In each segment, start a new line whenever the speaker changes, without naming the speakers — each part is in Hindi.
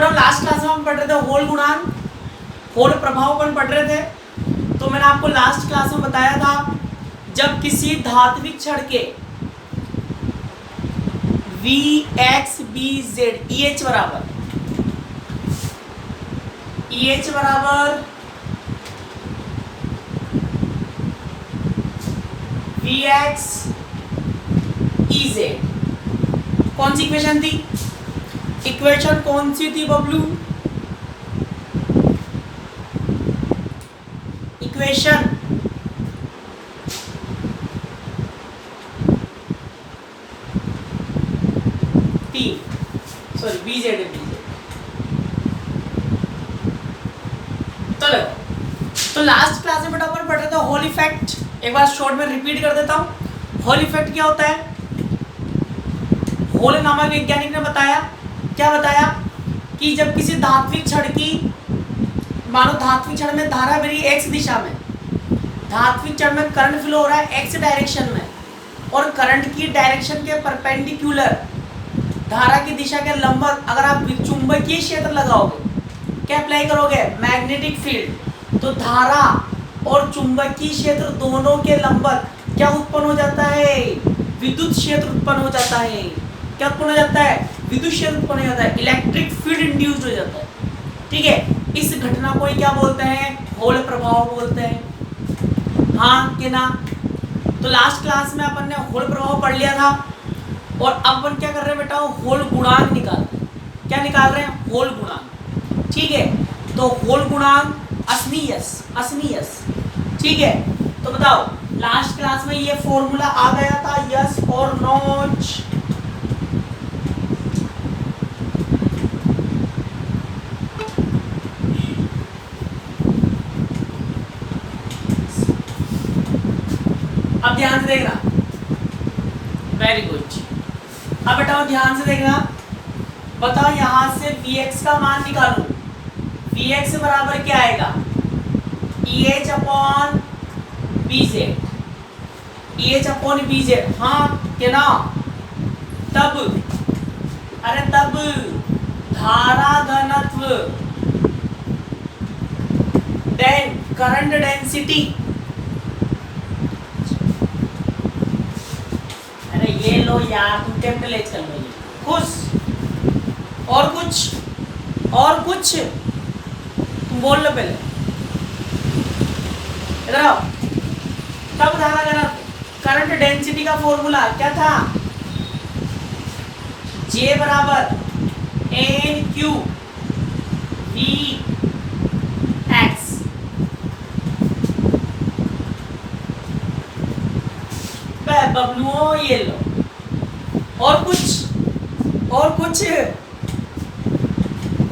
बेटा लास्ट क्लास में हम पढ़ रहे थे होल गुणांक, होल प्रभाव अपन पढ़ रहे थे। तो मैंने आपको लास्ट क्लास में बताया था जब किसी धात्विक क्षण के VXBZ EH बराबर VXEZ कौन सी इक्वेशन थी? इक्वेशन कौन सी थी Bablu? Equation T sorry BZ तो लास्ट क्लास में बेटा अपन पढ़ रहे थे होल इफेक्ट। एक बार शॉर्ट में रिपीट कर देता हूँ। होल इफेक्ट क्या होता है? होल नामक वैज्ञानिक ने बताया, क्या बताया कि जब किसी धात्विक क्षण की, मानो धात्विक क्षण में धारा बह रही है एक्स दिशा में, धात्विक क्षण में करंट फ्लो हो रहा है एक्स डायरेक्शन में, और करंट की डायरेक्शन के परपेंडिकुलर धारा की दिशा के लंबवत अगर आप चुंबकीय क्षेत्र लगाओगे, क्या अप्लाई करोगे? मैग्नेटिक फील्ड, तो धारा और चुंबकीय क्षेत्र दोनों के लंबवत क्या उत्पन्न हो जाता है? विद्युत क्षेत्र उत्पन्न हो जाता है। क्या उत्पन्न हो जाता है? विद्युत क्षेत्र उत्पन्न हो जाता है, इलेक्ट्रिक फील्ड इंड्यूस्ड हो जाता है। ठीक है, इस घटना को ही क्या बोलते हैं? होल प्रभाव बोलते हैं। हाँ कि ना? तो लास्ट क्लास में अपन ने होल प्रभाव पढ़ लिया था, और अब अपन क्या कर रहे हैं बेटा? होल गुणांक निकाल रहे हैं। क्या निकाल रहे हैं? होल गुणांक। ठीक है, तो होल गुणांक असनियस। ठीक है, तो बताओ लास्ट क्लास में ये फॉर्मूला आ गया था, यस और नॉट? अब ध्यान से देखना, वेरी गुड। अब बेटा ध्यान से देखना, बताओ यहां से Vx का मान निकालो। Vx बराबर क्या आएगा? EH upon BZ। हाँ क्या ना? तब धारा घनत्व देन करंट डेंसिटी, अरे ये लो यार, तुम कैपिटलाइज कर लो ये खुश। और कुछ तुम बोल लो पहले, इधर आओ। तब धारा घनत्व, करंट डेंसिटी का फॉर्मूला क्या था? J बराबर NQ VX। बबलुओं ये लो। और कुछ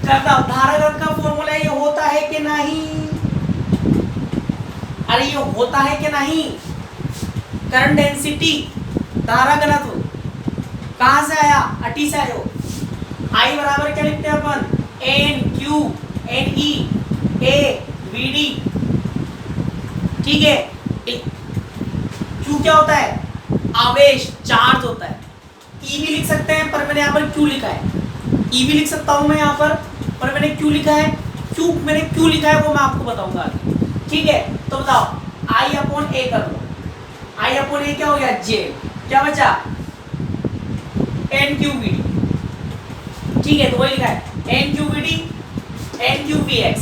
करता हूं। धारा घनत्व का फॉर्मूला ये होता है कि नहीं? अरे ये होता है कि नहीं? करंट डेंसिटी, धारा घनत्व कहां से आया? अटी से आयो। आई बराबर क्या लिखते हैं अपन? NQ NE A VD। ठीक है, Q क्या होता है? आवेश, चार्ज होता है। E भी लिख सकते हैं, पर मैंने यहाँ पर Q लिखा है। E भी लिख सकता हूं मैं यहाँ पर मैंने Q लिखा है। मैंने क्यों लिखा है वो मैं आपको बताऊंगा आगे। ठीक है, तो बताओ I अपॉन A कर लो। I अपॉन A क्या हो गया? J। क्या बचा? NQVD। ठीक है, तो वही लिखा है NQVD NQVX,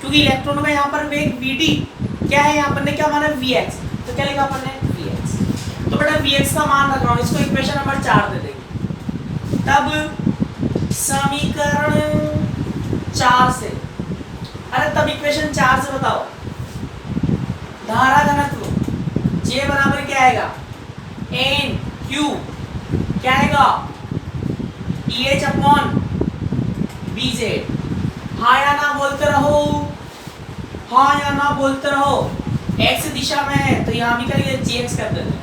क्योंकि इलेक्ट्रॉन का यहाँ पर वेग VD क्या है, यहाँ पर ने क्या माना? VX। तो क्या लिखा अपन ने? VX। तो बेटा VX का मान रख रहा हूँ, इसको इक्वेशन नंबर 4 दे देंगे। तब समीकरण 4 से, तब इक्वेशन 4 से बताओ धारा घनत्व J बराबर क्या आएगा? NQ क्या आएगा? EH upon BZ। हाँ या ना बोलते रहो, हाँ या ना बोलते रहो। x दिशा में है तो यहाँ भी करेंगे gx कर देते हैं।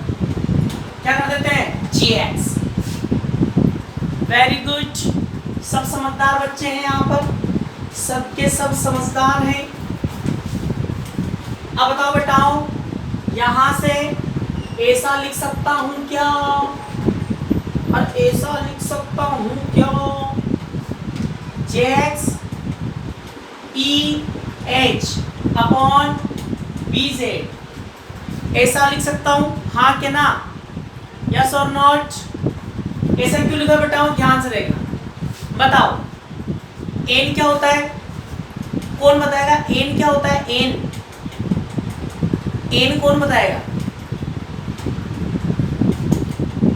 क्या कर देते हैं? gx। वेरी गुड, सब समझदार बच्चे हैं यहाँ पर, सबके सब समझदार हैं। अब बताओ बेटाओ, यहाँ से ऐसा लिख सकता हूँ क्या और ऐसा लिख सकता हूँ क्या? JX EH अपॉन BZ, ऐसा लिख सकता हूं, हाँ क्या ना, यस और नॉट? ऐसा क्यों लिखा बेटा? ध्यान से देखना, बताओ n क्या होता है, कौन बताएगा? n क्या होता है? n कौन बताएगा?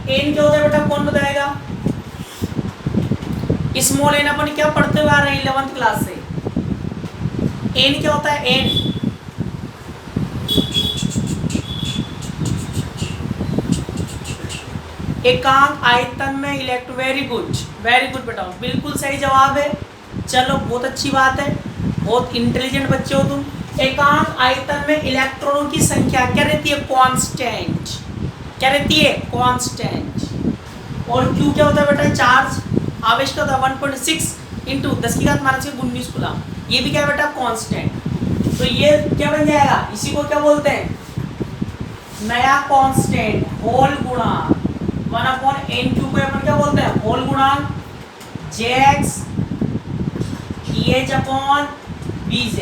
n क्या होता है बेटा, कौन बताएगा? स्मॉल n अपन क्या पढ़ते हुए आ रहे हैं 11th क्लास से, n क्या होता है? n एकांक आयतन में इलेक्ट्रॉन, वेरी गुड बेटा, बिल्कुल सही जवाब है। चलो बहुत अच्छी बात है, बहुत इंटेलिजेंट बच्चे हो तुम। एकांक आयतन में इलेक्ट्रॉनों की संख्या क्या रहती है? कांस्टेंट। क्या रहती है? कांस्टेंट। और क्यू क्या होता है बेटा? चार्ज, आवेश का होता है 1.6 इंटू 10⁻⁻⁴ कूलम। ये भी क्या है बेटा? कांस्टेंट। तो ये क्या बन जाएगा? इसी को क्या बोलते हैं? नया कांस्टेंट, होल गुणांक 1/n³ को अपन क्या बोलते हैं? होल गुणांक JX EH अपॉन BZ।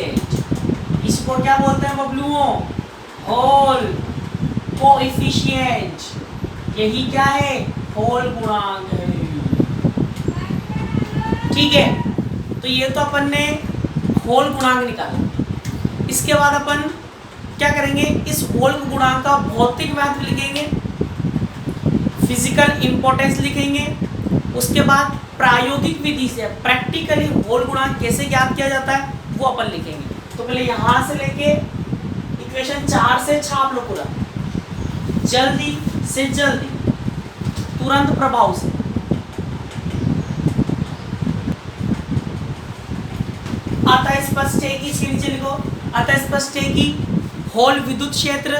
इसको क्या बोलते हैं बबलुओं? Whole coefficient. यही क्या है? होल गुणांक है। ठीक है, तो ये तो अपन ने होल गुणांक निकाला। इसके बाद अपन क्या करेंगे? इस होल गुणांक का भौतिक महत्व लिखेंगे, फिजिकल इंपॉर्टेंस लिखेंगे, उसके बाद प्रायोगिक विधि से प्रैक्टिकली होल गुणांक कैसे ज्ञात किया जाता है वो अपन लिखेंगे। तो पहले यहां से लेके इक्वेशन 4 से छाप लो पूरा, जल्दी से जल्दी, तुरंत प्रभाव से। अतः स्पष्ट है कि, इसके नीचे लिखो, अतः स्पष्ट है कि होल विद्युत क्षेत्र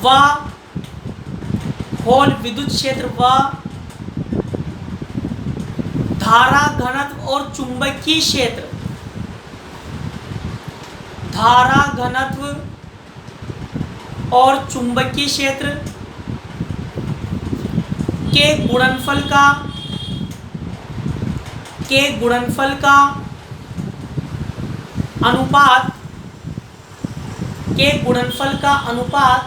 व होल विद्युत क्षेत्र व धारा घनत्व और चुंबकीय क्षेत्र, धारा घनत्व और चुंबकीय क्षेत्र के गुणनफल का अनुपात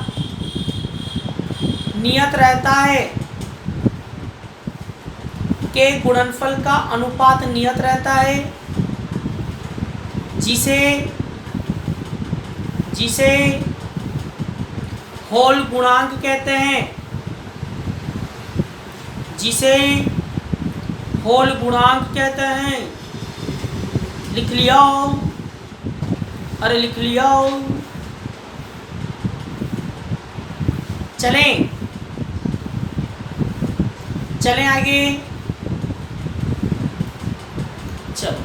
नियत रहता है, के गुणनफल का अनुपात नियत रहता है, जिसे होल गुणांक कहते हैं, लिख लिया, अरे लिख लिया। चलें आगे। चलो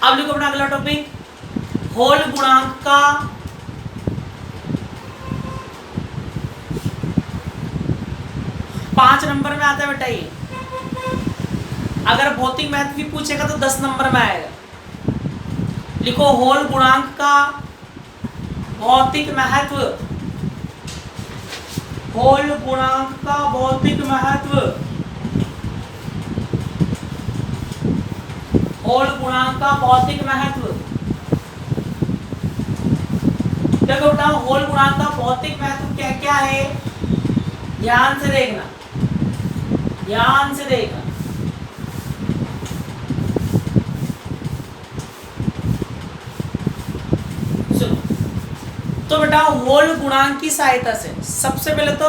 अब लिखो अपना अगला टॉपिक, होल गुणांक का पांच नंबर में आता है बेटा ये। अगर भौतिक महत्व भी पूछेगा तो 10 नंबर में आएगा। लिखो होल गुणांक का भौतिक महत्व, होल गुणांक का भौतिक महत्व, होल गुणांक का भौतिक महत्व। देखो बेटा होल गुणांक का भौतिक महत्व क्या क्या है, ध्यान से देखना, ध्यान से देखना। तो बेटा होल गुणांक की सहायता से सबसे पहले तो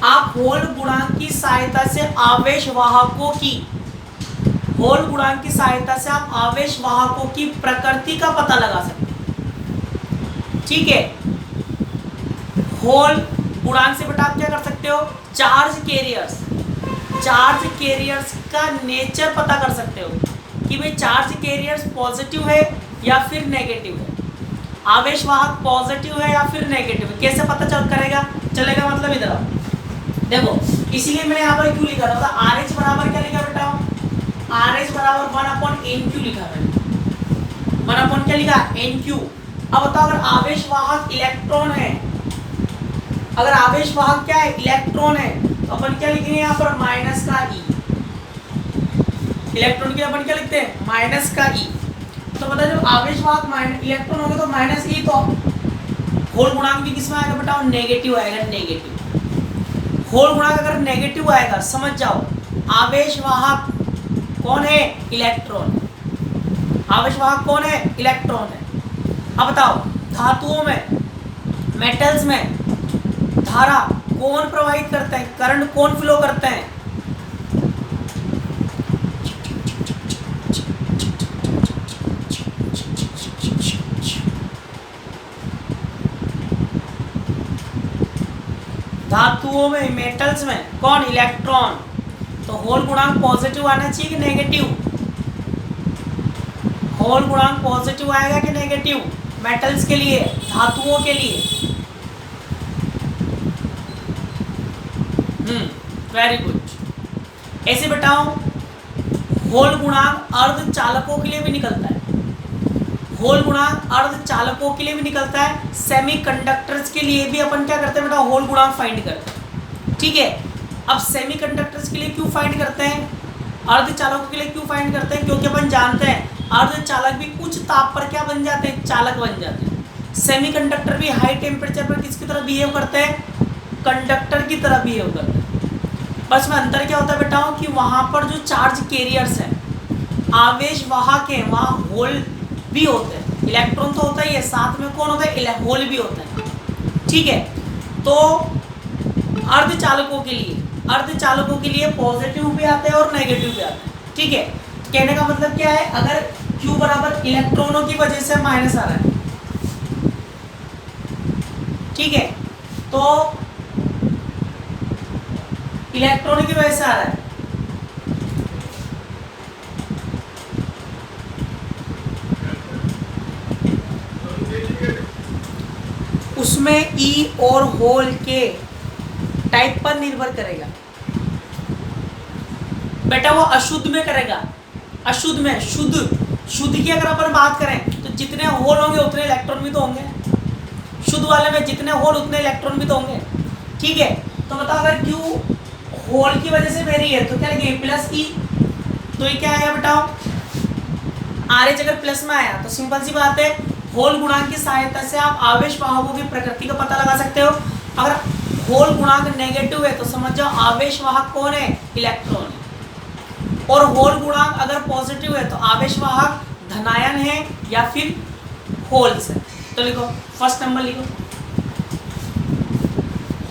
आप होल गुणांक की सहायता से आवेश वाहकों की, होल गुणांक की सहायता से आप आवेश वाहकों की प्रकृति का पता लगा सकते हैं। ठीक है, होल गुणांक से बेटा आप क्या कर सकते हो, चार्ज कैरियर्स का नेचर पता कर सकते हो कि भाई चार्ज कैरियर्स पॉजिटिव है या फिर नेगेटिव है, आवेश वाहक पॉजिटिव है या फिर नेगेटिव है। कैसे पता चलेगा मतलब इधर आओ देखो, इसीलिए मैंने यहाँ पर क्यू लिखा था, आर एच बराबर क्या लिखा बेटा, आर एच बराबर 1/n³ लिखा मैंने, 1/ क्या लिखा, n³। अब बताओ अगर आवेश वाहक इलेक्ट्रॉन है, अगर आवेश वाहक क्या है, इलेक्ट्रॉन है, तो अपन क्या लिखेंगे यहाँ पर माइनस का ई। इलेक्ट्रॉन के अपन क्या लिखते हैं माइनस का ई। तो पता जब आवेश वाहक इलेक्ट्रॉन होंगे तो माइनस ई, तो होल गुणांक भी किसमें आएगा बेटा नेगेटिव आएगा, नेगेटिव। होल गुणांक अगर नेगेटिव आएगा समझ जाओ आवेश वाहक कौन है इलेक्ट्रॉन। आवेश वाहक कौन है इलेक्ट्रॉन है। अब बताओ धातुओं में मेटल्स में धारा कौन प्रवाहित करते हैं, करंट कौन फ्लो करते हैं। धातुओं में मेटल्स में कौन इलेक्ट्रॉन। तो होल गुणांक पॉजिटिव आना चाहिए कि नेगेटिव। होल गुणांक पॉजिटिव आएगा कि नेगेटिव मेटल्स के लिए, धातुओं के लिए। Very good. ऐसे बताओ होल गुणांक अर्धचालकों के लिए भी निकलता है। होल गुणांक अर्धचालकों के लिए भी निकलता है। सेमीकंडक्टर्स के लिए भी अपन क्या करते हैं बेटा होल गुणांक फाइंड करते हैं। ठीक है, अब सेमीकंडक्टर्स के लिए क्यों फाइंड करते हैं, अर्धचालकों के लिए क्यों फाइंड करते हैं, क्योंकि अपन जानते हैं अर्धचालक भी उच्च ताप पर क्या बन जाते हैं, चालक बन जाते हैं। सेमीकंडक्टर भी हाई टेम्परेचर पर किसकी तरह बिहेव करते हैं, कंडक्टर की तरह बिहेव करते हैं। बस में अंतर क्या होता है बेटा कि वहाँ पर जो चार्ज कैरियर्स हैं, आवेश वाहक हैं, वहाँ होल भी होते हैं। इलेक्ट्रॉन तो होता ही है, साथ में कौन होता है, होल भी होता है। ठीक है, तो अर्धचालकों के लिए पॉजिटिव भी आते हैं और नेगेटिव भी आते हैं। ठीक है, कहने का मतलब क्या है, अगर Q बराबर इलेक्ट्रॉनों की वजह से माइनस आ रहा है, ठीक है, तो इलेक्ट्रॉन की वजह से आ रहा है, उसमें ई और होल के टाइप पर निर्भर करेगा बेटा। वो अशुद्ध में करेगा, अशुद्ध में। शुद्ध की अगर अपन बात करें तो जितने होल होंगे उतने इलेक्ट्रॉन भी तो होंगे। शुद्ध वाले में जितने होल उतने इलेक्ट्रॉन भी तो होंगे। ठीक है, तो बताओ अगर Q होल की वजह से वेरी है तो क्या लिखेंगे प्लस ई। तो ये क्या आया बेटा RH अगर प्लस में आया तो सिंपल सी बात है होल गुणांक की सहायता से आप आवेश वाहकों की प्रकृति का पता लगा सकते हो। अगर होल गुणांक नेगेटिव है तो समझ जाओ आवेश वाहक कौन है, इलेक्ट्रॉन है। और होल गुणांक अगर पॉजिटिव है तो आवेश वाहक धनायन है या फिर होल्स है। तो लिखो फर्स्ट नंबर लिखो,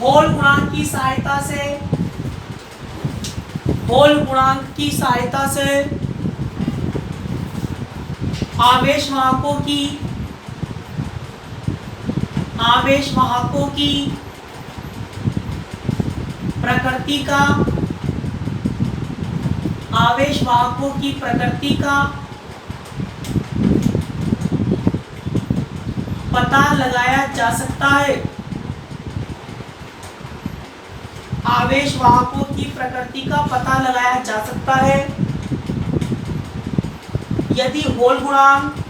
होल गुणांक की सहायता से, होल गुणांक की सहायता से आवेश वाहकों की, आवेश वाहकों की प्रकृति का, आवेश वाहकों की प्रकृति का पता लगाया जा सकता है। आवेश वाहकों की प्रकृति का पता लगाया जा सकता है यदि होल गुणांक,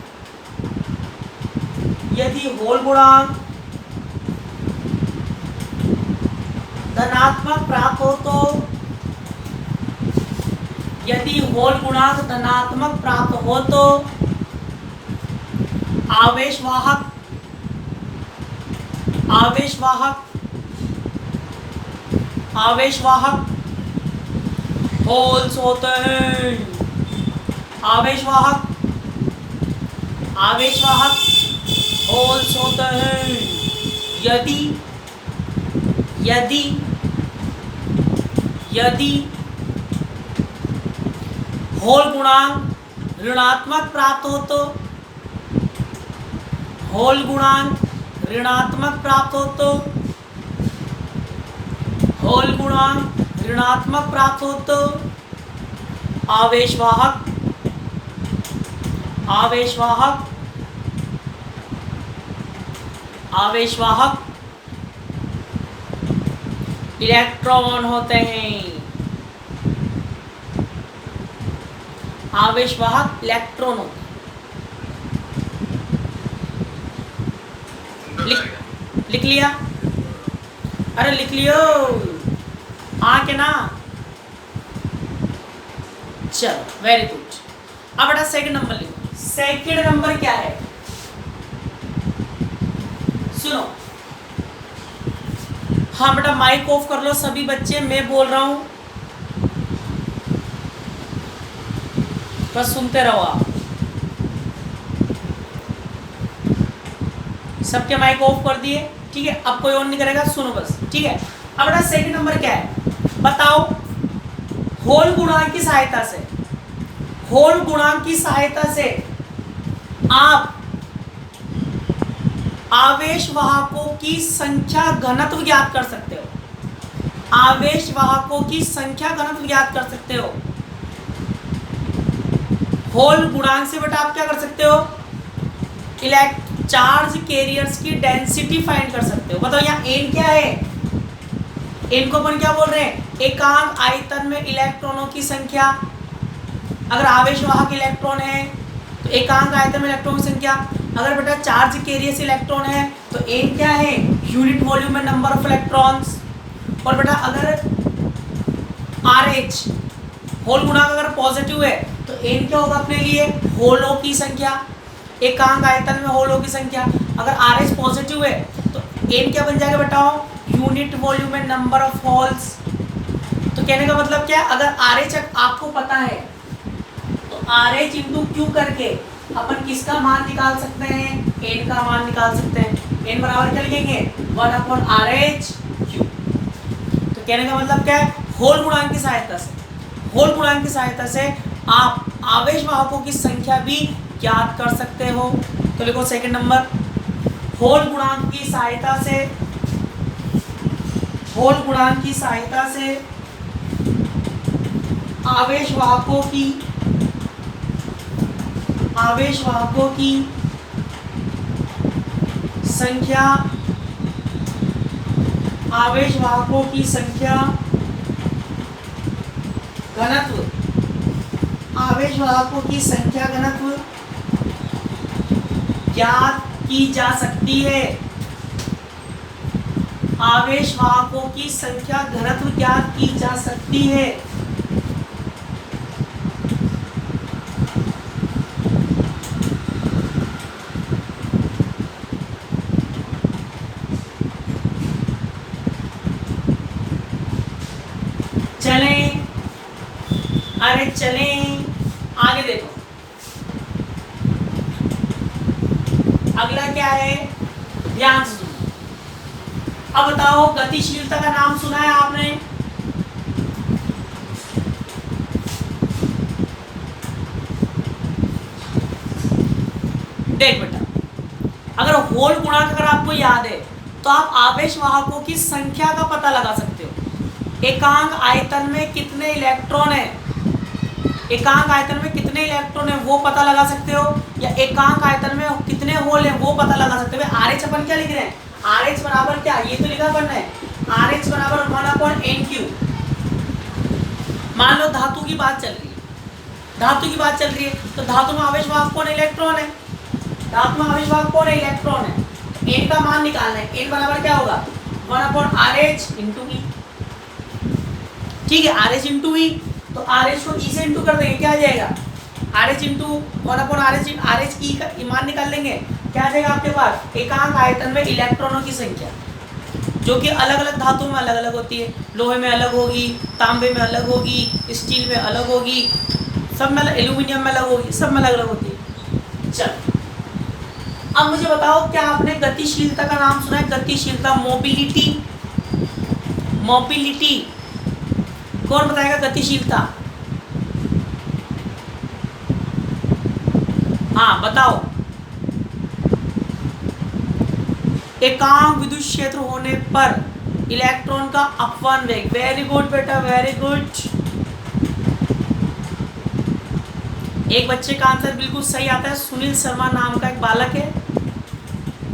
यदि होल गुणांक धनात्मक प्राप्त हो तो, यदि होल गुणांक धनात्मक प्राप्त हो तो आवेश वाहक, आवेश वाहक, आवेश वाहक होल्स होते हैं। आवेश वाहक, आवेश वाहक होल्स होते हैं यदि, यदि, यदि होल गुणांक ऋणात्मक प्राप्त हो तो, होल गुणांक ऋणात्मक प्राप्त हो तो, होल गुणांक ऋणात्मक प्राप्त हो तो आवेश वाहक, आवेश वाहक, आवेश वाहक इलेक्ट्रॉन होते हैं। आवेश वाहक इलेक्ट्रॉन होते हैं। लिख लिया, अरे लिख लियो, के ना, चलो वेरी गुड। अब बेटा सेकंड नंबर लिखो। सेकंड नंबर क्या है, सुनो। हाँ बेटा माइक ऑफ कर लो सभी बच्चे, मैं बोल रहा हूं बस सुनते रहो आप। सबके माइक ऑफ कर दिए, ठीक है। अब कोई ऑन नहीं करेगा, सुनो बस, ठीक है। अब बेटा सेकंड नंबर क्या है बताओ। होल गुणांक की सहायता से, होल गुणांक की सहायता से आप आवेश वाहकों की संख्या घनत्व ज्ञात कर सकते हो। आवेश वाहकों की संख्या घनत्व ज्ञात कर सकते हो। होल गुणांक से बेटा आप क्या कर सकते हो, चार्ज कैरियर्स की डेंसिटी फाइंड कर सकते हो। बताओ यहाँ एन क्या है, एन को अपन क्या बोल रहे हैं, एकांक आयतन में इलेक्ट्रॉनों की संख्या। अगर आवेश वाहक इलेक्ट्रॉन है तो एकांक आयतन में इलेक्ट्रॉन की संख्या। अगर बेटा चार्ज कैरियर्स इलेक्ट्रॉन है तो एन क्या है, यूनिट वॉल्यूम में नंबर ऑफ इलेक्ट्रॉन्स। और बेटा अगर RH होल गुणांक अगर पॉजिटिव है तो एन क्या होगा अपने लिए, होलों की संख्या, एकांक आयतन में होलों की संख्या। अगर RH पॉजिटिव है तो एन क्या बन जाएगा बताओ, यूनिट वॉल्यूम में नंबर ऑफ होल्स। तो कहने का मतलब क्या है, अगर RH आपको पता है तो RH इंटू क्यू करके अपन किसका मान निकाल सकते हैं, एन का मान निकाल सकते हैं। एन बराबर क्या लिखेंगे, 1/RH क्यू। तो कहने का मतलब क्या है, होल गुणांक की सहायता से, होल गुणांक की सहायता से आप आवेश वाहकों की संख्या भी ज्ञात कर सकते हो। तो लिखो सेकंड नंबर, होल गुणांक की सहायता से, होल गुणांक की सहायता से आवेश वाहकों की, आवेश वाहकों की संख्या, आवेश वाहकों की संख्या घनत्व, आवेश वाहकों की संख्या घनत्व ज्ञात की जा सकती है। आवेश वाहकों की संख्या घनत्व ज्ञात की जा सकती है। चलें, अरे चलें आगे देखो। अगला क्या है, ध्यान से सुनो। अब बताओ गतिशीलता का नाम सुना है आपने, देख बेटा अगर होल गुणांक अगर आपको याद है तो आप आवेश वाहकों की संख्या का पता लगा सकते हो। एकांक आयतन में कितने इलेक्ट्रॉन है, एकांक आयतन में कितने इलेक्ट्रॉन है वो पता लगा सकते हो, या एकांक आयतन में कितने होल है वो पता लगा सकते हो। RH अपन क्या लिख रहे हैं, RH बराबर क्या, ये तो लिखा करना है, RH बराबर 1/NQ। मान लो धातु की बात चल रही है, धातु की बात चल रही है तो धातु में आवेश वाहक कौन है, इलेक्ट्रॉन है। धातु में आवेश वाहक कौन है, इलेक्ट्रॉन है। एन का मान निकालना है, एन बराबर क्या होगा, 1/RH इंटू ई। ठीक है, RH इंटू ई, तो RH को ई से इंटू कर देंगे, क्या आ जाएगा, RH इंटू 1/RH, RH ई का मान निकाल लेंगे, क्या आ जाएगा आपके पास, एकांक आयतन में इलेक्ट्रॉनों की संख्या, जो कि अलग अलग धातुओं में अलग अलग होती है। लोहे में अलग होगी, तांबे में अलग होगी, स्टील में अलग होगी, सब में, एल्यूमिनियम में अलग होगी, सब में अलग अलग होती है। चलो अब मुझे बताओ, क्या आपने गतिशीलता का नाम सुना है, गतिशीलता, मोबिलिटी, मोबिलिटी कौन बताएगा गतिशीलता, हाँ बताओ। एकांक विद्युत क्षेत्र होने पर इलेक्ट्रॉन का अपवहन वेग, वेरी गुड बेटा वेरी गुड। एक बच्चे का आंसर बिल्कुल सही आता है, सुनील शर्मा नाम का एक बालक है,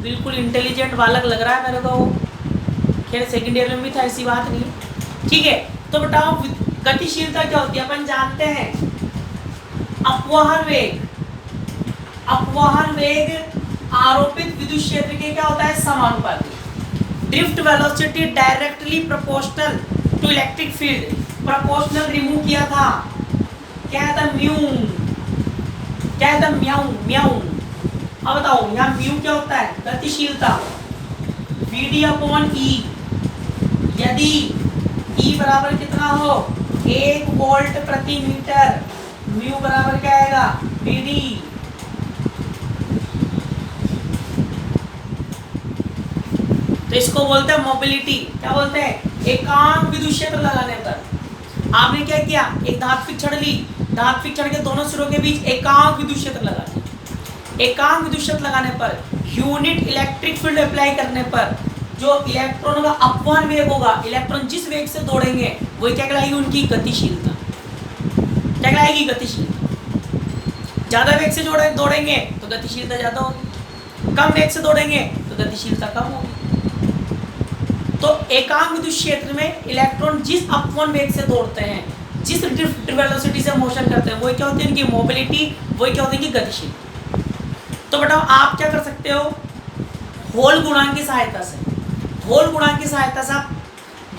बिल्कुल इंटेलिजेंट बालक लग रहा है मेरे को, खैर सेकेंड ईयर में भी था, ऐसी बात नहीं। ठीक है, तो बताओ गतिशीलता क्या होती है, अपन जानते हैं अपवहन वेग, अपवहन वेग आरोपित विद्युत क्षेत्र के क्या होता है, समानुपाती। Drift velocity directly proportional to electric field proportional remove किया था, क्या था म्यू, क्या था म्याऊ म्याऊ। अब बताओ यहाँ म्यू क्या होता है, गतिशीलता, Vd अपॉन ई, यदि E बराबर कितना हो 1 वोल्ट प्रति मीटर, म्यू बराबर क्या आएगा Vd। तो इसको बोलते हैं मोबिलिटी, क्या बोलते हैं, एकांक विद्युत क्षेत्र लगाने पर आपने क्या किया, एक धातु पिछड़ ली, धातु पिछड़ के दोनों सिरों के बीच एकांक विद्युत क्षेत्र लगा दिया। एकांक विद्युत क्षेत्र लगाने per unit electric field apply करने पर जो इलेक्ट्रॉनों का अपवहन वेग होगा, इलेक्ट्रॉन जिस वेग से दौड़ेंगे वही क्या कहलाएगी, उनकी गतिशीलता। क्या कहलाएगी, गतिशीलता। ज्यादा वेग से दौड़ेंगे तो गतिशीलता ज्यादा होगी, कम वेग से दौड़ेंगे तो गतिशीलता कम होगी। तो एकांक विद्युत क्षेत्र में इलेक्ट्रॉन जिस अपवहन वेग से दौड़ते हैं, जिस वेलोसिटी से मोशन करते हैं, वही क्या होती है इनकी मोबिलिटी, वही क्या होती है इनकी गतिशीलता। तो बताओ आप क्या कर सकते हो, होल गुणांक की सहायता से, होल गुणांक की सहायता से आप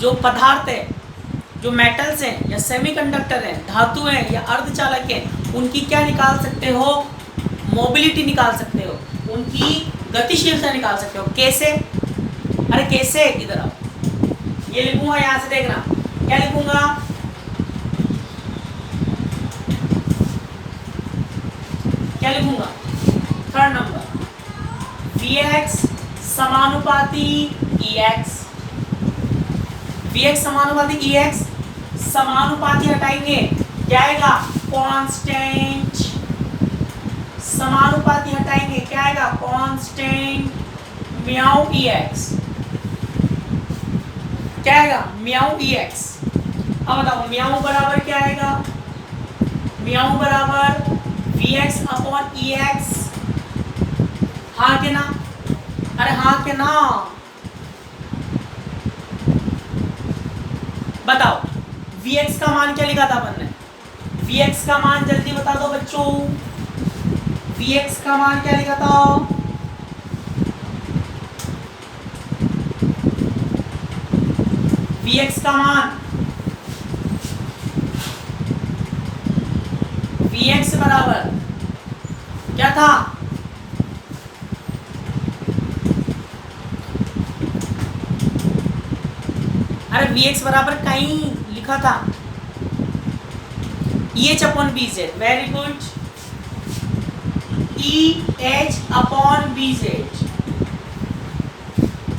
जो पदार्थ है, जो मेटल्स हैं या सेमीकंडक्टर हैं, धातु हैं या अर्धचालक हैं, उनकी क्या निकाल सकते हो, मोबिलिटी निकाल सकते हो, उनकी गतिशीलता निकाल सकते हो। कैसे, अरे कैसे, इधर आओ, ये लिखूंगा यहाँ से, देखना क्या लिखूंगा, क्या लिखूंगा, थर्ड नंबर Vx समानुपाती Ex, Vx समानुपाती Ex, समानुपाती हटाएंगे क्या आएगा, कांस्टेंट, समानुपाती हटाएंगे क्या आएगा, कांस्टेंट म्याऊ Ex, क्या आएगा, म्याऊ Ex। अब बताओ म्याऊ बराबर क्या आएगा, म्याऊ बराबर Vx अपॉन Ex, हाँ के ना, अरे हाँ के ना, बताओ Vx का मान क्या लिखा था अपन ने, Vx का मान जल्दी बता दो बच्चों, Vx का मान क्या लिखा था, Vx का मान, Vx बराबर क्या था, अरे Vx बराबर कहीं लिखा था EH upon BZ, very good, EH upon BZ,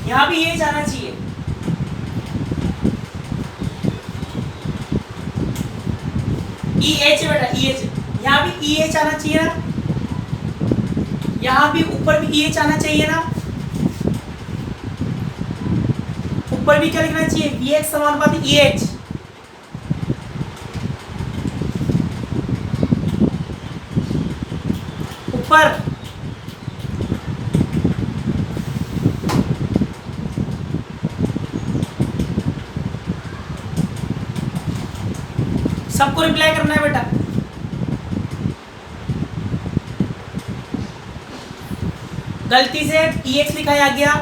यहाँ भी EH आना चाहिए, EH बेटा EH, यहाँ भी EH आना चाहिए ना, यहाँ भी ऊपर भी EH आना चाहिए ना, ऊपर भी क्या लिखना चाहिए, Vx समानुपाती EH, ऊपर सबको रिप्लाई करना है बेटा, गलती से EX लिखा गया,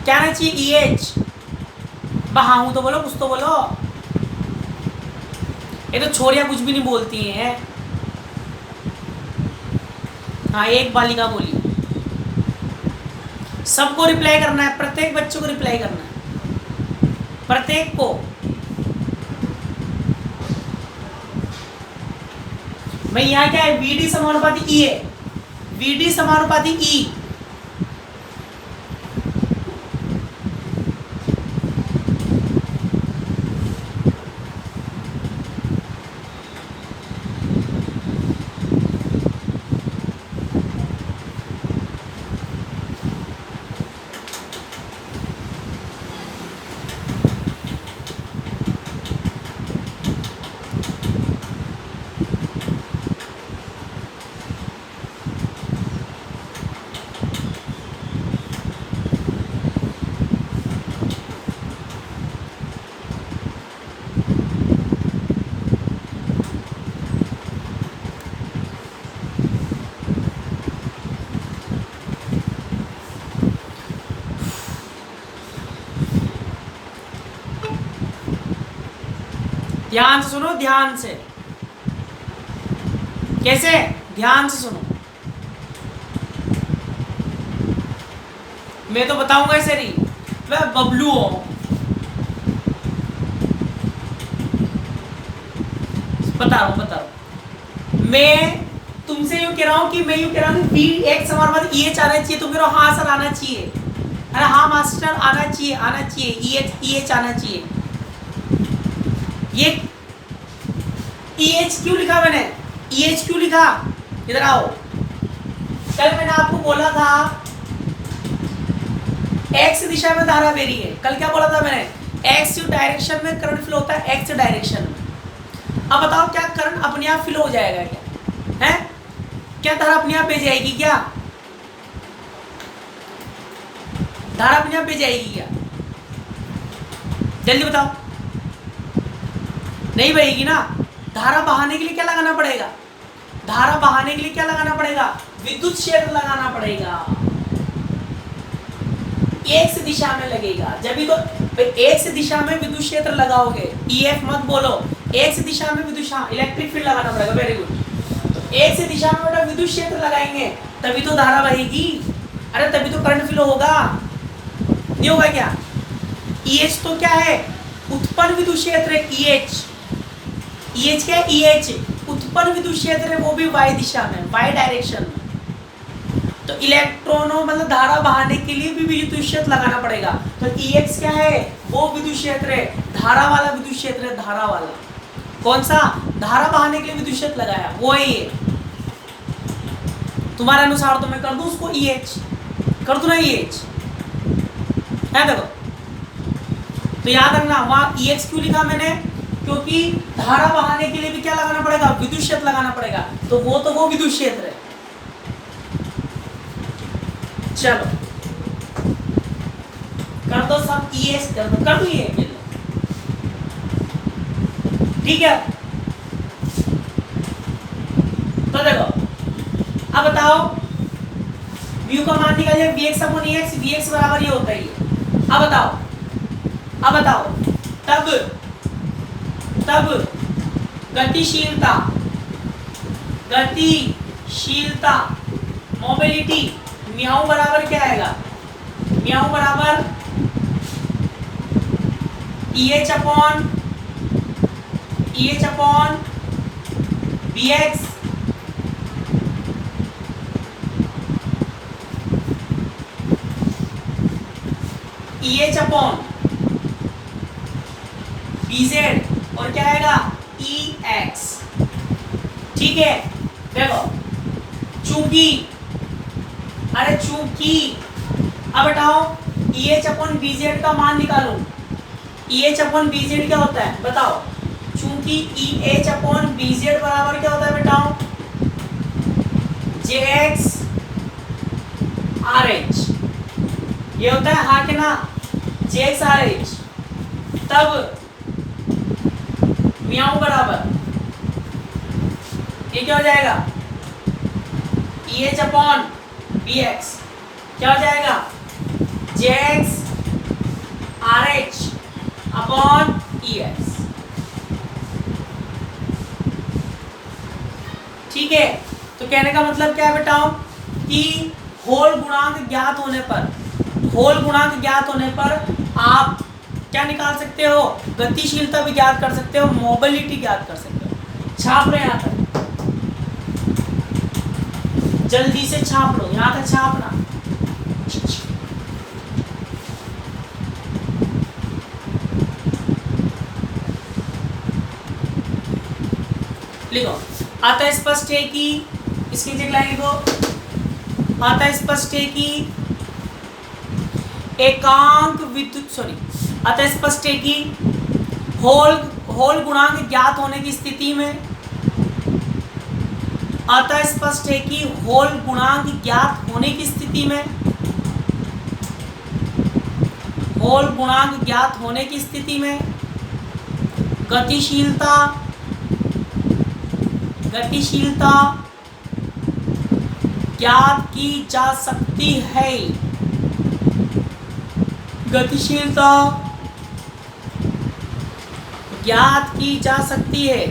क्या ना चाहिए EH, हाँ हूं तो बोलो, कुछ तो बोलो, ये तो छोरियां कुछ भी नहीं बोलती हैं, हाँ एक बालिका बोली, सबको रिप्लाई करना है, प्रत्येक बच्चों को रिप्लाई करना है, प्रत्येक को। भाई यहाँ क्या है, VD समानुपाती E है, VD समानुपाती E, ध्यान से सुनो, ध्यान से। कैसे? ध्यान से सुनो, मैं तो बताऊंगा ऐसे नहीं, मैं बबलू हूं, बता रहा हूं। मैं तुमसे यूं कह रहा हूं कि मैं यूं कह रहा हूं बी एक्स हमारे पास ई एच आना चाहिए, तुम कह रहे हो हाँ सर आना चाहिए, अरे हाँ मास्टर आना चाहिए, आना चाहिए, ई एच आना चाहिए। ये ई एच क्यों लिखा मैंने? ई एच क्यों लिखा? इधर आओ। कल मैंने आपको बोला था एक्स दिशा में धारा बह रही है। कल क्या बोला था मैंने? एक्स डायरेक्शन में करंट फ्लो होता है, एक्स डायरेक्शन में। अब बताओ क्या करंट अपने आप फ्लो हो जाएगा क्या? है क्या धारा अपने आप बह जाएगी क्या? धारा अपने आप बह जाएगी क्या? जल्दी बताओ। नहीं बहेगी ना। धारा बहाने के लिए क्या लगाना पड़ेगा? धारा बहाने के लिए क्या लगाना पड़ेगा? विद्युत क्षेत्र लगाना पड़ेगा। एक्स दिशा में लगेगा, जब भी तो एक्स दिशा में विद्युत क्षेत्र लगाओगे, ईएफ मत बोलो, एक्स दिशा में विद्युत इलेक्ट्रिक फील्ड लगाना पड़ेगा। Very good. तो एक्स दिशा में बेटा विद्युत क्षेत्र लगाएंगे तभी तो धारा बहेगी, अरे तभी तो करंट फ्लो होगा। नहीं होगा क्या? ईएच तो क्या है? उत्पन्न विद्युत क्षेत्र है। ईएच क्या है? ईएच उत्पन्न विद्युत क्षेत्र है, वो भी वाई दिशा में, वाई डायरेक्शन में। तो इलेक्ट्रॉनों मतलब धारा बहाने के लिए भी विद्युत क्षेत्र लगाना पड़ेगा। तो ईएक्स क्या है? वो विद्युत क्षेत्र है, धारा वाला विद्युत क्षेत्र है, धारा वाला। कौन सा? धारा बहाने के लिए विद्युत क्षेत्र लगाया, वो है ये। तुम्हारे अनुसार तो मैं कर दूं उसको ईएच, कर दूं ना ईएच, है देखो। तो याद रखना वहां ईएक्स क्यों लिखा मैंने? क्योंकि धारा बहाने के लिए भी क्या लगाना पड़ेगा? विद्युत क्षेत्र लगाना पड़ेगा। तो वो विद्युत क्षेत्र है। चलो कर दो सब ईएस, कर दो ये, ठीक है। तो देखो अब बताओ म्यू का मान निकालिए, वीएक्स अपॉन ईएक्स, वीएक्स बराबर ये होता है ये। अब बताओ तब गतिशीलता मोबिलिटी म्याऊ बराबर क्या आएगा? म्याऊ बराबर EH upon BX EH upon BZ और क्या आएगा? EX। ठीक है देखो, चूंकि अब बताओ EH अपॉन BZ का मान निकालो। EH अपॉन BZ क्या होता है बताओ? चूंकि EH अपॉन BZ बराबर क्या होता है बताओ? JX RH ये होता है, हाँ के ना? JX RH। तब म्याऊ बराबर ये क्या हो जाएगा? EH अपॉन BX क्या हो जाएगा? JX RH upon EX। ठीक है, तो कहने का मतलब क्या है बेटाओ कि होल गुणांक ज्ञात होने पर आप क्या निकाल सकते हो? गतिशीलता भी ज्ञात कर सकते हो, मोबिलिटी ज्ञात कर सकते हो। छाप लो यहाँ तक, जल्दी से छाप लो, यहाँ तक छापना। लिखो, आता स्पष्ट है कि इसकी जगह लाइन लिखो, आता स्पष्ट है कि एकांक विद्युत आता स्पष्ट है कि होल गुणांक ज्ञात होने की स्थिति में, आता स्पष्ट है कि होल गुणांक ज्ञात होने की स्थिति में, होल गुणांक ज्ञात होने की स्थिति में गतिशीलता ज्ञात की जा सकती है। गतिशीलता ज्ञात की जा सकती है।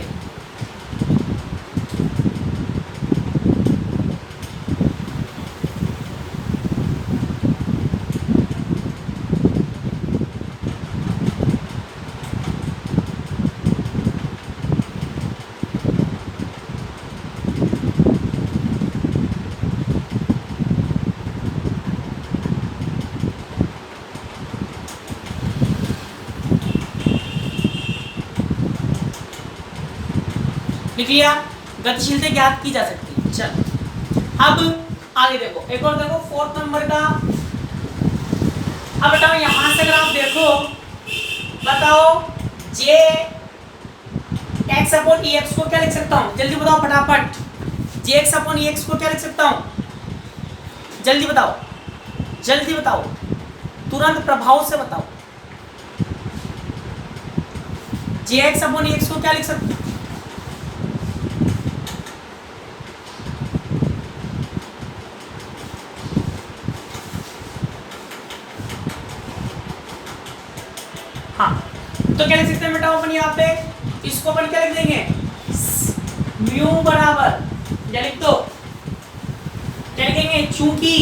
लिख लिया, गतिशीलता ज्ञात की जा सकती है। चल अब आगे देखो, एक और देखो 4th नंबर का। अब बताओ यहां से अगर आप देखो, बताओ जे एक्स अपॉन ई एक्स को क्या लिख सकता हूं, जल्दी बताओ फटाफट। जे एक्स अपॉन ई एक्स को क्या लिख सकता हूं, जल्दी बताओ, जल्दी बताओ, तुरंत प्रभाव से बताओ। जे एक्स अपॉन ई एक्स को क्या लिख सकते हो? हाँ, तो क्या लिख सकते हैं बेटा अपन यहाँ पे, इसको अपन क्या लिख देंगे, म्यू बराबर, या लिख दो, क्या लिखेंगे, चूंकि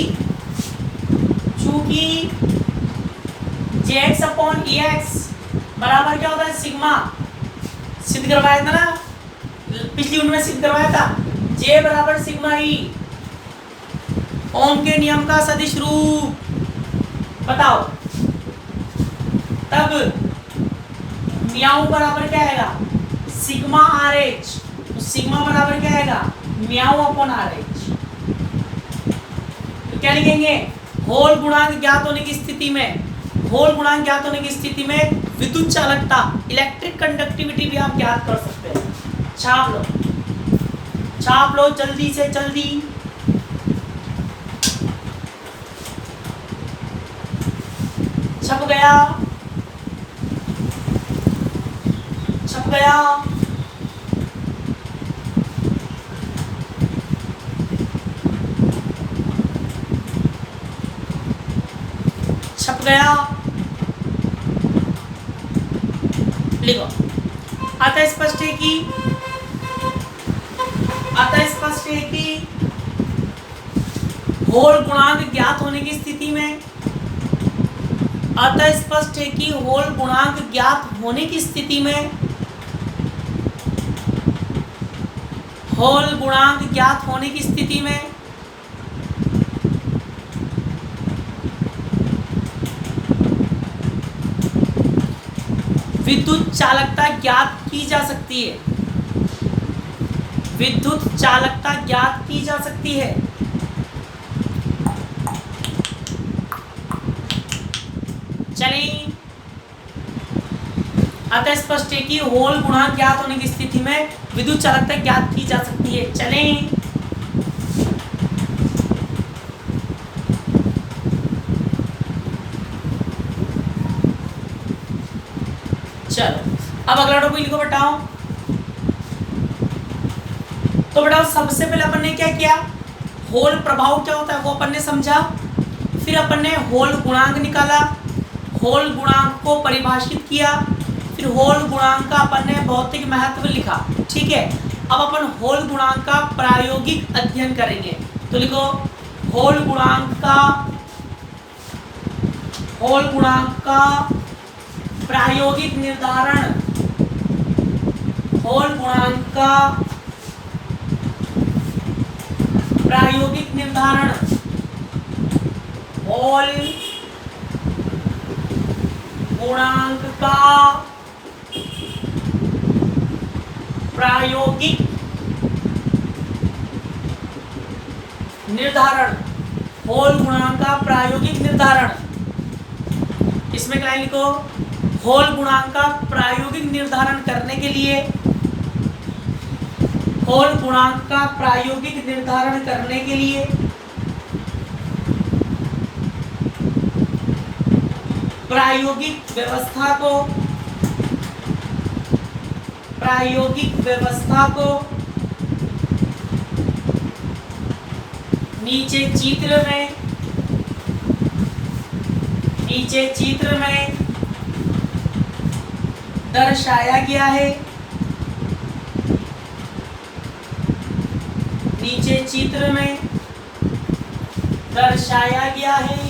जे एक्स अपॉन ई एक्स बराबर क्या होता है, सिग्मा। सिद्ध करवाया था ना, पिछली यूनिट में सिद्ध करवाया था, जे बराबर सिग्मा ई, ओम के नियम का सदिश रूप। बताओ तब म्याऊ बराबर क्या आएगा, सिग्मा आर एच। तो सिग्मा बराबर क्या आएगा, म्याऊ अपॉन आर एच। तो क्या लिखेंगे, होल गुणांक ज्ञात होने की स्थिति में, होल गुणांक ज्ञात होने की स्थिति में विद्युत चालकता, इलेक्ट्रिक कंडक्टिविटी भी आप ज्ञात कर सकते हैं। छाप लो, छाप लो जल्दी से जल्दी। छप गया, छप गया। छप गया, लिखो। अतः स्पष्ट है कि, अतः स्पष्ट है कि होल गुणांक ज्ञात होने की स्थिति में, अतः स्पष्ट है कि होल गुणांक ज्ञात होने की स्थिति में, होल गुणांक ज्ञात होने की स्थिति में विद्युत चालकता ज्ञात की जा सकती है, विद्युत चालकता ज्ञात की जा सकती है। चलिए, अतः स्पष्ट है कि होल गुणांक ज्ञात होने की स्थिति में विद्युत चालकता ज्ञात की जा सकती है। चलें, चलो अब अगला टॉपिक लिखो बताओ। तो बेटा सबसे पहले अपन ने क्या किया, होल प्रभाव क्या होता है वो अपन ने समझा, फिर अपन ने होल गुणांक निकाला, होल गुणांक को परिभाषित किया, फिर होल गुणांक का अपन ने भौतिक महत्व लिखा। ठीक है, अब अपन होल गुणांक का प्रायोगिक अध्ययन करेंगे। तो लिखो होल गुणांक का, होल गुणांक का प्रायोगिक निर्धारण, होल गुणांक का प्रायोगिक निर्धारण, होल गुणांक का प्रायोगिक निर्धारण, होल गुणांक का प्रायोगिक निर्धारण। इसमें क्या लिखो, होल गुणांक का प्रायोगिक निर्धारण करने के लिए, होल गुणांक का प्रायोगिक निर्धारण करने के लिए प्रायोगिक व्यवस्था को, प्रायोगिक व्यवस्था को नीचे चित्र में, नीचे चित्र में दर्शाया गया है। नीचे चित्र में दर्शाया गया है।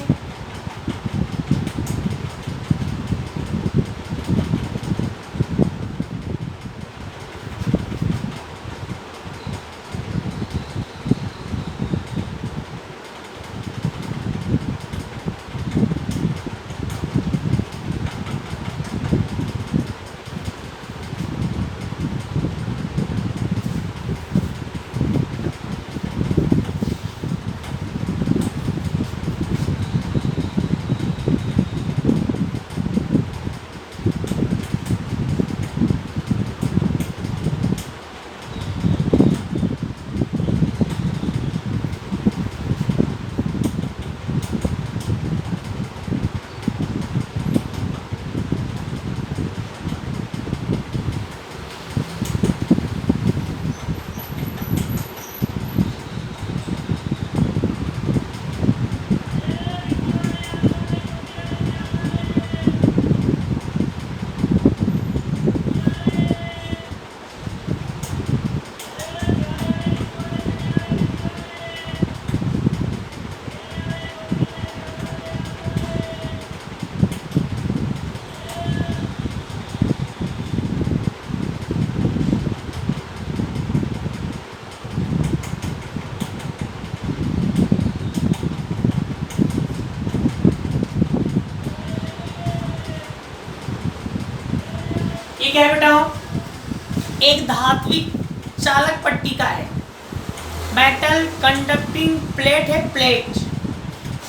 क्या है बेटा? एक धात्विक चालक पट्टी का है, मेटल कंडक्टिंग प्लेट है, प्लेट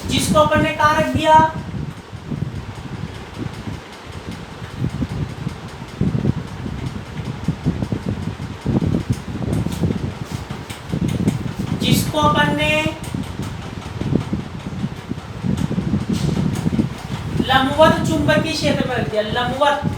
जिसको अपन ने कहा रख दिया, जिसको अपन ने लंबवत चुंबकीय क्षेत्र में रख दिया, लंबवत।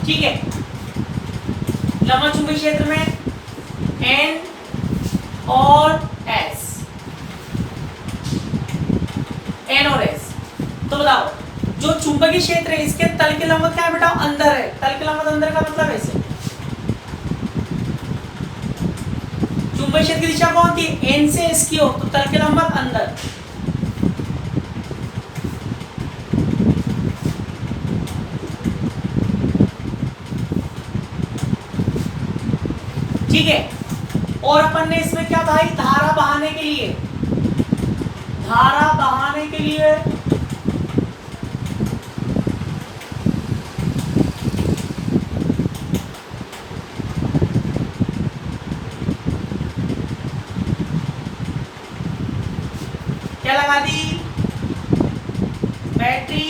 ठीक है, लंबवत चुंबकीय क्षेत्र में N और S, N और S। तो बताओ जो चुंबकीय क्षेत्र है इसके तल के लंबवत क्या है बेटा? अंदर है। तल के लंबवत अंदर का मतलब ऐसे, चुंबकीय क्षेत्र की दिशा कौन थी? N से S की ओर, तो तल के लंबवत अंदर। ठीक है, और अपन ने इसमें क्या भाई, धारा बहाने के लिए, धारा बहाने के लिए क्या लगा दी? बैटरी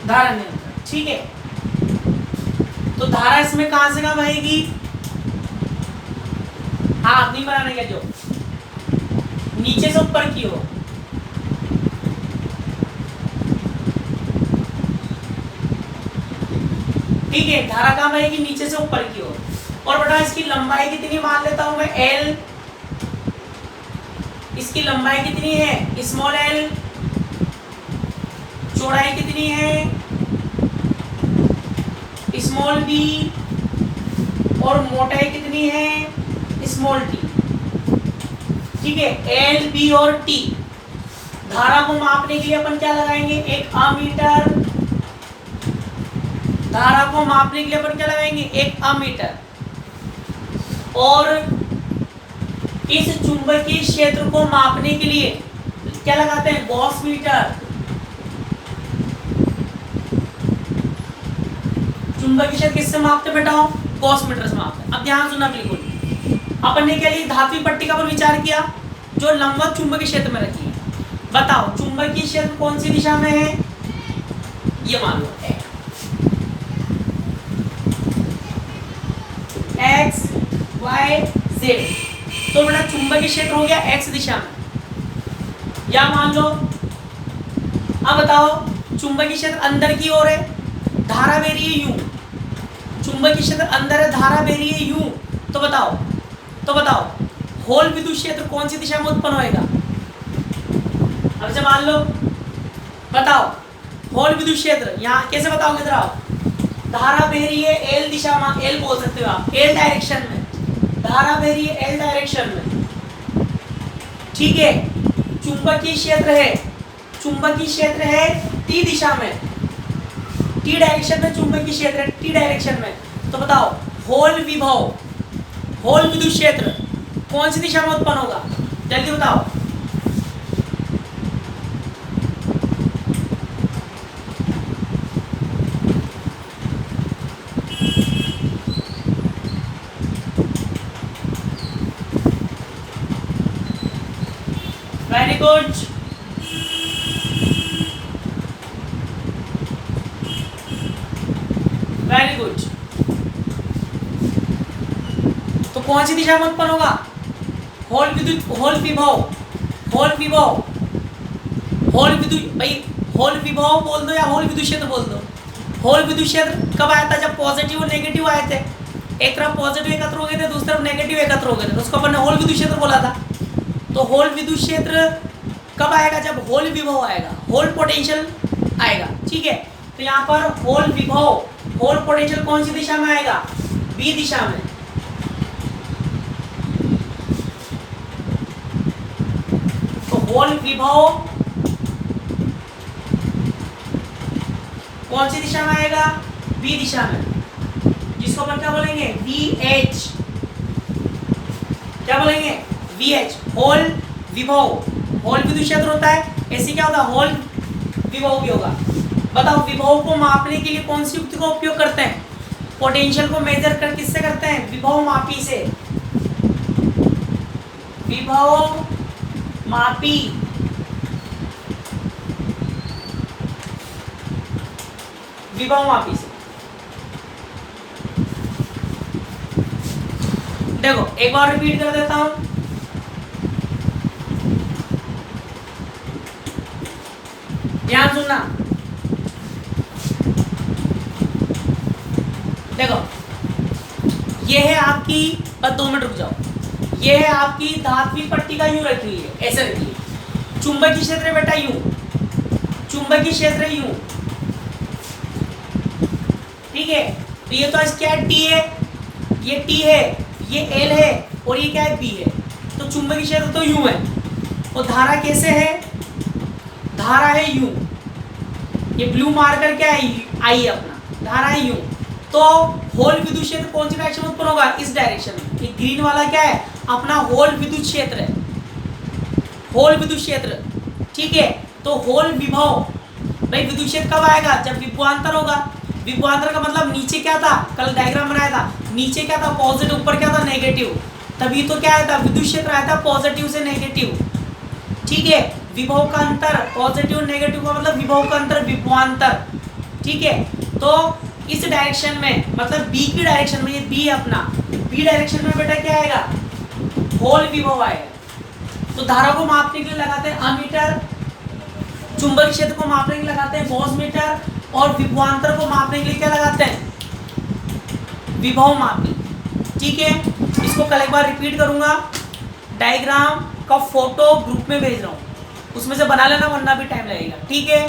धारा नियंत्रण। ठीक है, तो धारा इसमें कहां से कहां बहेगी? हाँ, नहीं बनाने का, जो नीचे से ऊपर की हो। ठीक है, धारा कहां बहेगी? नीचे से ऊपर की ओर। और बेटा इसकी लंबाई कितनी मान लेता हूं मैं? L, इसकी लंबाई कितनी है स्मॉल एल, चौड़ाई कितनी है स्मॉल बी, और मोटाई कितनी है स्मॉल टी। ठीक है, एल बी और टी। धारा को मापने के लिए अपन क्या लगाएंगे, एक अमीटर। धारा को मापने के लिए अपन क्या लगाएंगे, एक अमीटर। और इस चुंबकीय क्षेत्र को मापने के लिए क्या लगाते हैं, गॉस मीटर। चुंबकीय क्षेत्र किससे मापते बेटा, गॉस मीटर से मापते हैं। अब ध्यान सुनना बिल्कुल, अपन ने क्या लिए, धात्विक पट्टिका पर विचार किया जो लंबवत चुंबकीय क्षेत्र में रखी है। बताओ चुंबकीय क्षेत्र कौन सी दिशा में है, ये मान लो एक्स वाई जेड। तो बेटा चुंबकीय क्षेत्र हो गया एक्स दिशा में, या मान लो। अब बताओ चुंबकीय क्षेत्र अंदर की ओर है, धारा बह रही है यूं। चुंबकीय क्षेत्र अंदर है, धारा बह रही है यूं। तो बताओ होल विद्युत क्षेत्र कौन सी दिशा में उत्पन्न होएगा। अब से मान लो, बताओ होल विद्युत क्षेत्र यहाँ कैसे बताओगे, इधर आओ। धारा बह रही है एल दिशा में, एल बोल सकते हो आप, एल डायरेक्शन में। धारा बह रही है एल डायरेक्शन में, ठीक है। चुंबकीय क्षेत्र है टी दिशा में, टी डायरेक्शन में चुंबकीय क्षेत्र है, टी डायरेक्शन में। तो बताओ होल विद्युत क्षेत्र कौन सी दिशा में उत्पन्न होगा, जल्दी बताओ। Very good, very good. तो कौन सी दिशा में उत्पन्न होगा, होल विभव बोल दो या होल विद्युत क्षेत्र बोल दो। होल विद्युत क्षेत्र कब आया था, जब पॉजिटिव और नेगेटिव आए थे। एक तरफ पॉजिटिव एकत्र हो गए थे, दूसरी तरफ नेगेटिव एकत्र हो गए थे, तो उसको अपन ने होल विद्युत क्षेत्र बोला था। तो होल विद्युत क्षेत्र कब आएगा, जब होल विभव आएगा, होल पोटेंशियल आएगा। ठीक है, तो यहाँ पर होल पोटेंशियल कौन सी दिशा में आएगा, बी दिशा में। तो होल विभव कौन सी दिशा में आएगा, बी दिशा में, जिसको अपन क्या बोलेंगे, VH। क्या बोलेंगे, VH। होल विद्युत क्षेत्र होता है, ऐसे क्या होगा, होल विभव भी होगा। बताओ विभव को मापने के लिए कौन सी युक्ति का उपयोग करते हैं, पोटेंशियल को मेजर कर किससे करते हैं, विभव मापी से। विभव मापी, विभव मापी से। देखो एक बार रिपीट कर देता हूं, ध्यान सुनना। देखो ये है आपकी, बस 2 मिनट रुक जाओ। ये है आपकी धात्विक पट्टिका, यूं रखी हुई है, ऐसे रखी है। चुंबकीय क्षेत्र बेटा यूं, चुंबकीय क्षेत्र यूं, ठीक है। तो ये तो क्या है, टी है, ये टी है, ये एल है, और ये क्या है, बी है। तो चुंबकीय क्षेत्र तो यूं है। और धारा कैसे है, धारा है यूं, ये ब्लू मार्कर क्या है, आई है अपना, धारा है यूं। तो होल विद्युत क्षेत्र कौन सी डायरेक्शन में उत्पन्न होगा, इस डायरेक्शन में। ये ग्रीन वाला क्या है, अपना होल विद्युत क्षेत्र है, होल विद्युत क्षेत्र, ठीक है। तो होल विभव, भाई विद्युत क्षेत्र कब आएगा, जब विभवांतर होगा। विभवांतर का मतलब नीचे क्या था, कल डायग्राम बनाया था, नीचे क्या था, पॉजिटिव, ऊपर क्या था, नेगेटिव। तभी तो क्या आया था, विद्युत क्षेत्र आया था पॉजिटिव से नेगेटिव, ठीक है। विभव का अंतर, पॉजिटिव नेगेटिव का मतलब विभव का अंतर, विभवांतर, ठीक है। तो इस डायरेक्शन में, मतलब बी की डायरेक्शन में, ये बी है अपना, बी डायरेक्शन में बेटा क्या आएगा, होल विभव आएगा। तो धारा को मापने के लिए लगाते हैं अमीटर, चुंबकीय क्षेत्र को मापने के लिए लगाते हैं गॉस मीटर, और विभवांतर को मापने के लिए क्या लगाते हैं, विभव मापी, ठीक है। इसको कल एक बार रिपीट करूंगा। डायग्राम का फोटो ग्रुप में भेज रहा हूँ, उसमें से बना लेना वरना भी टाइम लगेगा, ठीक है।